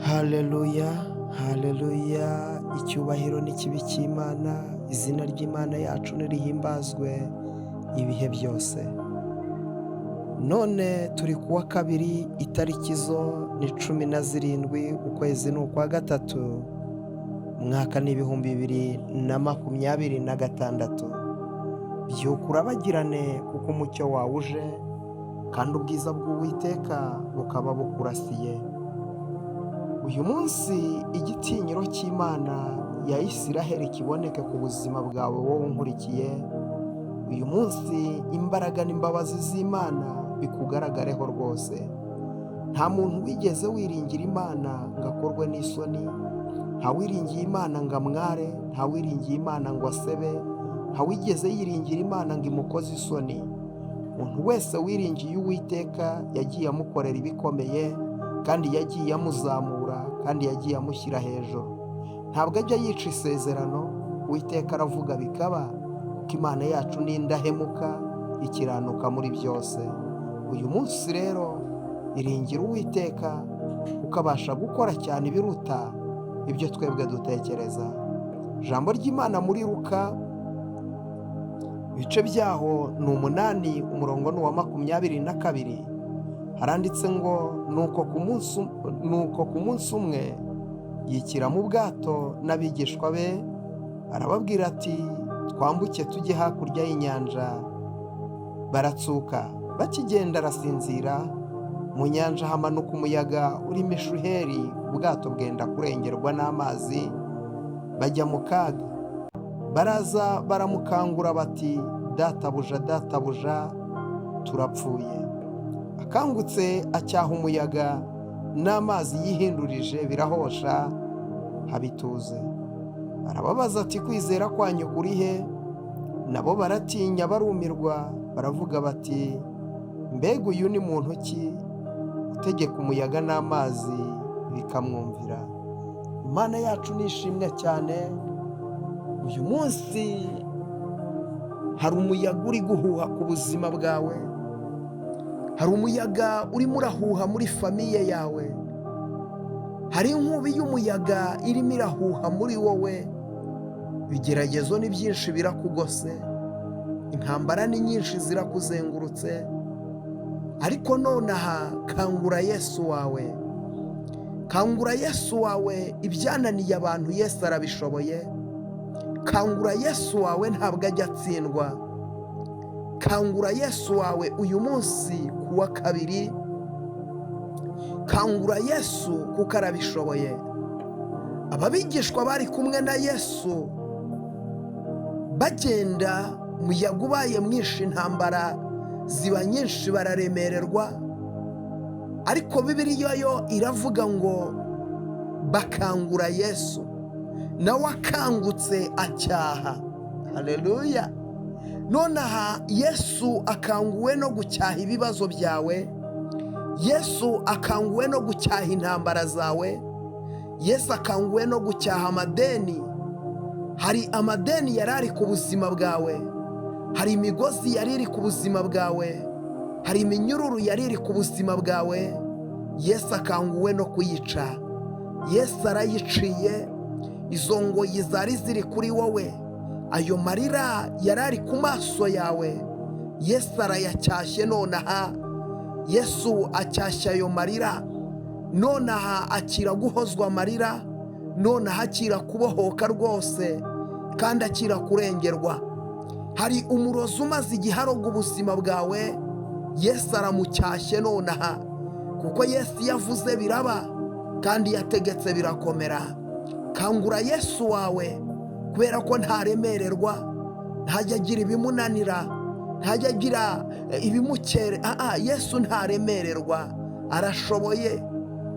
Haleluya, haleluya, icyubahiro n'ikibi cy'Imana, izina ry'Imana yacu nirihimbazwe ibihe byose. None turi kuwa kabiri, itariki zo ni 17, ukwezi ni ukwa gatatu, umwaka ni 2026. Byuka urabagirane kuko umucyo wawe uje, kandi ubwiza bw'Uwiteka bukaba bukurasiye. Uyu munsi igitinyiro cy'Imana ya Isiraheli kiboneke ku buzima bwawe wowe unkurikiye. Uyu munsi imbaraga n'imbabazi z'Imana bikugaragareho rwose. Nta muntu wigeze wiringira Imana ngo akorwe n'isoni, nta wiringiye Imana ngo amware, nta wiringiye Imana ngo asebe, nta wigeze yiringira Imana ngo imukoze isoni. Umuntu wese wiringiye Uwiteka yagiye amukorera ibikomeye, kandi yagiye amuzamura, kandi yagiye amushyira hejuru. Ntabwo ajya yica isezerano, Uwiteka aravuga bikaba, kuko Imana yacu ni indahemuka, ikiranuka muri byose. Uyu munsi rero iringira Uwiteka kuko abasha gukora cyane ibiruta ibyo twebwe dutekereza. Ijambo ry'Imana muri Luka ibice byaho ni 8, umurongo ni uwa 22. Haranditse ngo nuko ku munsi umwe yikira mu bwato n'abigishwa be, arababwira ati twambuke tujye hakurya y'inyanja. Baratsuka, bakigenda arasinzira. Mu nyanja hamanuka umuyaga urimo ishuheri, ubwato bwenda kurengerwa n'amazi, bajya mu kaga. Baraza baramukangura bati databuja, databuja, turapfuye. Akangutse acyaha umuyaga n'amazi yihindurije birahosha, habituze. Arababaza ati kwizera kwanyu kuri he? Nabo baratinya barumirwa, baravuga bati mbega uyu ni muntu ki utegeka umuyaga n'amazi bikamwumvira? Imana yacu nishimwe cyane. Uyu munsi hari umuyaga uri guhuha ku buzima bwawe, hari umuyaga urimo urahuha muri famiye yawe, hari inkubi y'umuyaga irimo irahuha muri wowe. Ibigeragezo ni byinshi birakugose, intambara ni nyinshi zirakuzengurutse, ariko nonaha kangura Yesu wawe, kangura Yesu wawe. Ibyananiye abantu Yesu arabishoboye. Kangura Yesu wawe, ntabwo ajya atsindwa. Kangura Yesu wawe uyu munsi kuwa kabiri. Kangura Yesu kuko arabishoboye. Ababigishwa bari kumwe na Yesu bagenda, umuyaga ubaye mwinshi, intambara ziba nyinshi, bararemererwa. Ariko Bibiliya yo iravuga ngo bakangura Yesu, nawe akangutse acyaha. Haleluya. Nonaha Yesu akanguwe no gucyaha ibibazo byawe. Yesu akanguwe no gucyaha intambara zawe. Yesu akanguwe no gucyaha amadeni. Hari amadeni yari ari ku buzima bwawe, hari imigozi yari iri ku buzima bwawe, hari iminyururu yari iri ku buzima bwawe. Yesu akanguwe no kuyica. Yesu arayiciye. Izo ngoyi zari ziri kuri wowe, ayo marira yari ari ku maso yawe, Yesu arayacyashye. Nonaha Yesu acyashya ayo marira. Nonaha akira guhozwa amarira, nonaha akira kubohoka rwose, kandi akira kurengerwa. Hari umurozi umaze igihe aroga ubuzima bwawe, Yesu aramucyashye nonaha, kuko Yesu yavuze biraba, kandi yategetse birakomera. Kangura Yesu wawe, kubera ko ntaremererwa, ntajya agira ibimunanira, ntajya agira ibimukere. Yesu ntaremererwa, arashoboye,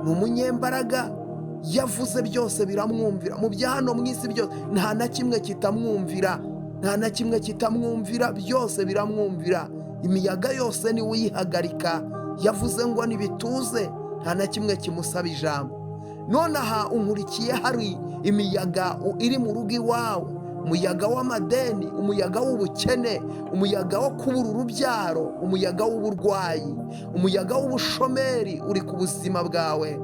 ni umunyembaraga. Yavuze byose biramwumvira. Mu bya hano mu isi byose nta na kimwe kitamwumvira, nta na kimwe kitamwumvira, byose biramwumvira. Imiyaga yose niwe uyihagarika. Yavuze ngo nibituze, nta na kimwe kimusaba ijambo. Nonaha unkurikiye, hari imiyaga iri mu rugo iwawe, umuyaga w'amadeni, umuyaga w'ubukene, umuyaga wo kubura urubyaro, umuyaga w'uburwayi, umuyaga w'ubushomeri uri ku buzima bwawe.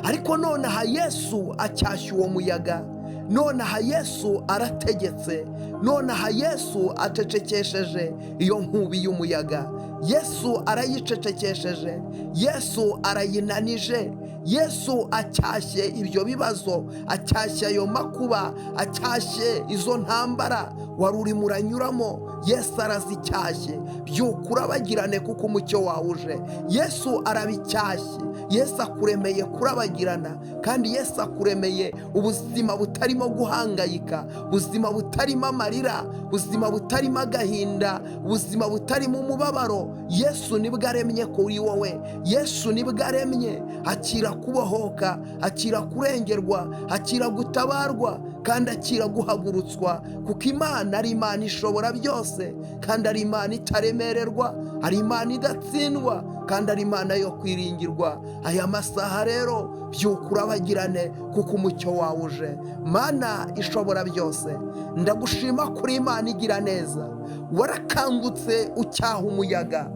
ariko nonaha Yesu acyashya uwo muyaga, nonaha Yesu arategetse, nonaha Yesu acecekesheje iyo nkubi y'umuyaga, Yesu arayicecekesheje, Yesu arayinanije, Yesu acyashye ibyo bibazo, acyashye ayo makuba, acyashye izo ntambara wari urimo uranyuramo, Yesu arazicyashye. Byuka urabagirane kuko umucyo wawe uje. Yesu arabicyashye, Yesu akuremeye kurabagirana, kandi Yesu akuremeye ubuzima butarimo guhangayika, ubuzima butarimo amarira, ubuzima butarimo agahinda, ubuzima butarimo umubabaro. Yesu nibwo aremye kuri wowe, Yesu nibwo aremye. Akira kubohoka, akira kurengerwa, akira gutabarwa, kandi akira guhagurutswa, kuko Imana ari Imana ishobora byose, kandi ari Imana itaremererwa, ari Imana idatsindwa, kandi ari Imana yo kwiringirwa. Aya masaha rero byuka urabagirane kuko umucyo wawe uje. Mana ishobora byose, ndagushima kuri Imana igira neza, warakangutse ucyaha umuyaga.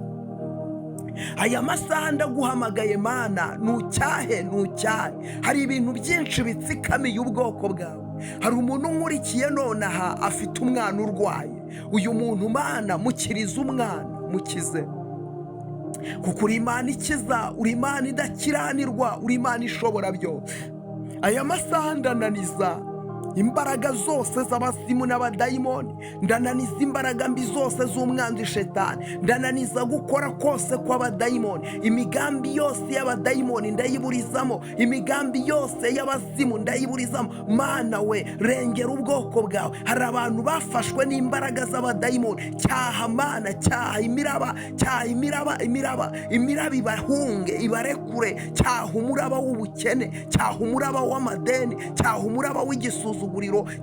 Aya masaha ndaguhamagaye Mana, nucyahe nucyahe. Hari ibintu byinshi bitsikamiye ubwoko bwawe. Hari umuntu nkurikiye nonaha afite umwana urwaye. Uyu muntu Mana mukirize umwana, mukize, kuko uri Imana ikiza, uri Imana idakiranirwa, uri Imana ishobora byose. Aya masaha ndananiza imbaraga zose z'abasimu n'abadayimoni, ndananiza imbaraga mbi zose z'umwanzi Shetani, ndananiza gukora kose kw'abadayimoni. Imigambi yose y'abadayimoni ndayiburizamo, imigambi yose y'abasimu ndayiburizamo. Mana we, rengera ubwoko bwawe. Hari abantu bafashwe n'imbaraga z'abadayimoni. Cyaha Mana, cyaha imiraba, cyaha imiraba ibahunge, ibarekure. Cyaha umuraba w'ubukene, cyaha umuraba w'amadeni, cyaha umuraba w'igisuzuguriro,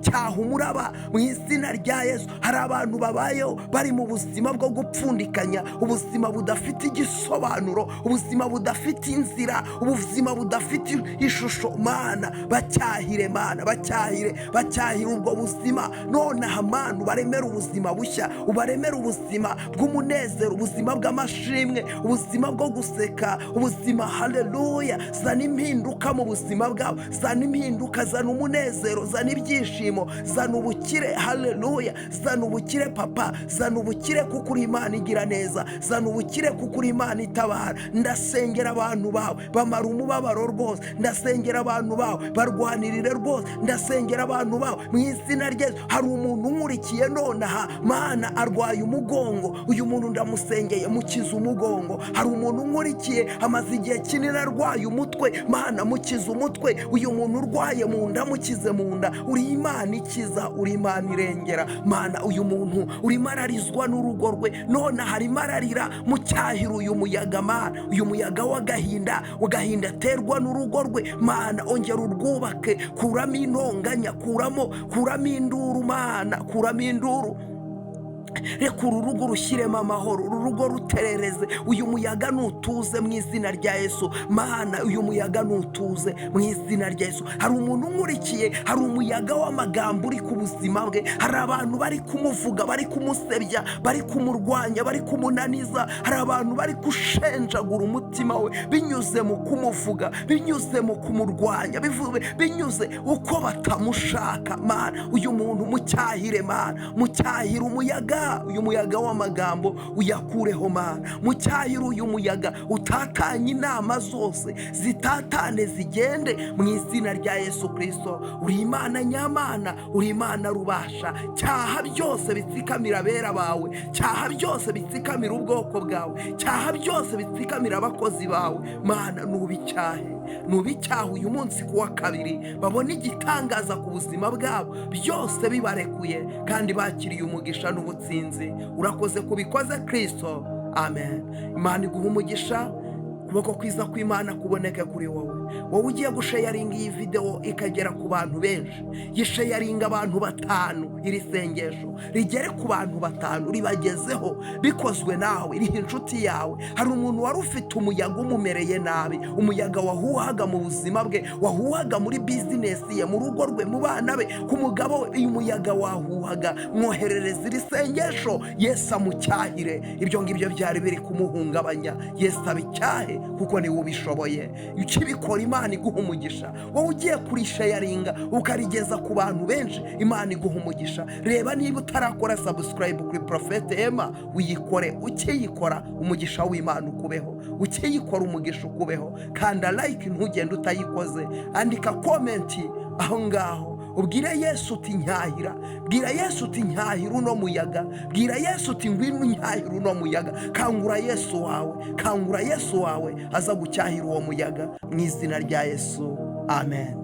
cyaha umuraba mu izina rya Yesu. Hari abantu babayeho bari mu buzima bwo gupfundikanya, ubuzima budafite igisobanuro, ubuzima budafite inzira, ubuzima budafite ishusho. Mana bacyahire, Mana bacyahire ubwo buzima nonaha. Mana ubaremere ubuzima bushya, ubaremere ubuzima bw'umunezero, ubuzima bw'amashimwe, ubuzima bwo guseka, ubuzima haleluya. Zana impinduka mu buzima bwabo, zana impinduka, zana umunezero, zana ibyishimo, zana ubukire haleluya. Zana ubukire Papa, zana ubukire kuko uri Imana igira neza, zana ubukire kuko uri Imana itabara. Ndasengera abantu bawe bamara umubabaro rwose, ndasengera abantu bawe barwanirire rwose, ndasengera abantu bawe mu izina rya Yesu. Hari umuntu nkurikiye nonaha Mana arwaye umugongo, uyu muntu ndamusengeye mukize umugongo. Hari umuntu nkurikiye amaze igihe kinini arwaye umutwe, Mana mukize umutwe. Uyu muntu urwaye mu nda mukize mu nda. Uri Imana ikiza, uri Imana irengera. Mana uyu muntu urimo ararizwa n'urugo rwe, none harimo ararira, mucyahira uyu muyaga Mana, uyu muyaga w'agahinda, ugahinda aterwa n'urugo rwe. Mana ongera urwubake, kuramo intonganya, kuramo induru Mana, kuramo induru. Reka uru rugo rushyiremo amahoro, uru rugo ruterereze. Uyu muyaga nutuze mu izina rya Yesu. Mana uyu muyaga nutuze mu izina rya Yesu. Hari umuntu nkurikiye, hari umuyaga w'amagambo uri ku buzima bwe. Hari abantu bari kumuvuga, bari kumusebya, bari kumurwanya, bari kumunaniza. Hari abantu bari kushenjagura umutima we binyuze mu kumuvuga, binyuze mu kumurwanya, binyuze uko batamushaka. Mana uyu muntu mucyahire, Mana mucyahire umuyaga, uyu muyaga w'amagambo uyakureho Mana. Mucyahire uyu muyaga, utatanye inama zose, zitatane zigende mu izina rya Yesu Kristo. Uri Imana nyamana, uri Imana rubasha. Cyaha byose bitsikamira abera bawe, cyaha byose bitsikamira ubwoko bwawe, cyaha byose bitsikamira abakozi bawe. Mana nubicyahe uyu munsi kuwa kabiri, babona igitangaza ku buzima bwabo, byose bibarekuye kandi bakiriye umugisha n'ubutsinzi. Urakoze kubikoze Kristo, amen. Imana iguha umugisha, kuboko kwiza kw'Imana kuboneke kuri wowe. Wowe ugiye gusharinga iyi video ikagera ku bantu benshi, yisharinga abantu 5, iri sengesho rigere ku bantu 5, ribagezeho, bikozwe nawe, iri inshuti yawe. Hari umuntu wari ufite umuyaga umumereye nabi, umuyaga wahuhaga mu buzima bwe, wahuhaga muri business ye, mu rugo rwe, mu bana be, ku mugabo we. Uyu muyaga wahuhaga, mwoherereza iri sengesho, Yesu amucyahire ibyo ngibyo byari biri kumuhungabanya. Yesu abicyahe kuko niwe ubishoboye. Ukibikora Imana iguha umugisha. Wowe ugiye kurishayaringa ukarigeza ku bantu benshi, Imana iguha umugisha. Reba niba utarakora subscribe kuri Prophet Emma, uyikore. Ukiyikora umugisha w'Imana ukubeho, ukiyikora umugisha ukubeho. Kanda like ntugende utayikoze, andika comment aho ngaho ubwire Yesu uti nyahira. Bwira Yesu uti nyahira uno muyaga. Bwira Yesu uti ngwino nyahira uno muyaga. Kangura Yesu wawe, kangura Yesu wawe aza gucyahira uwo muyaga mu izina rya Yesu. Amen.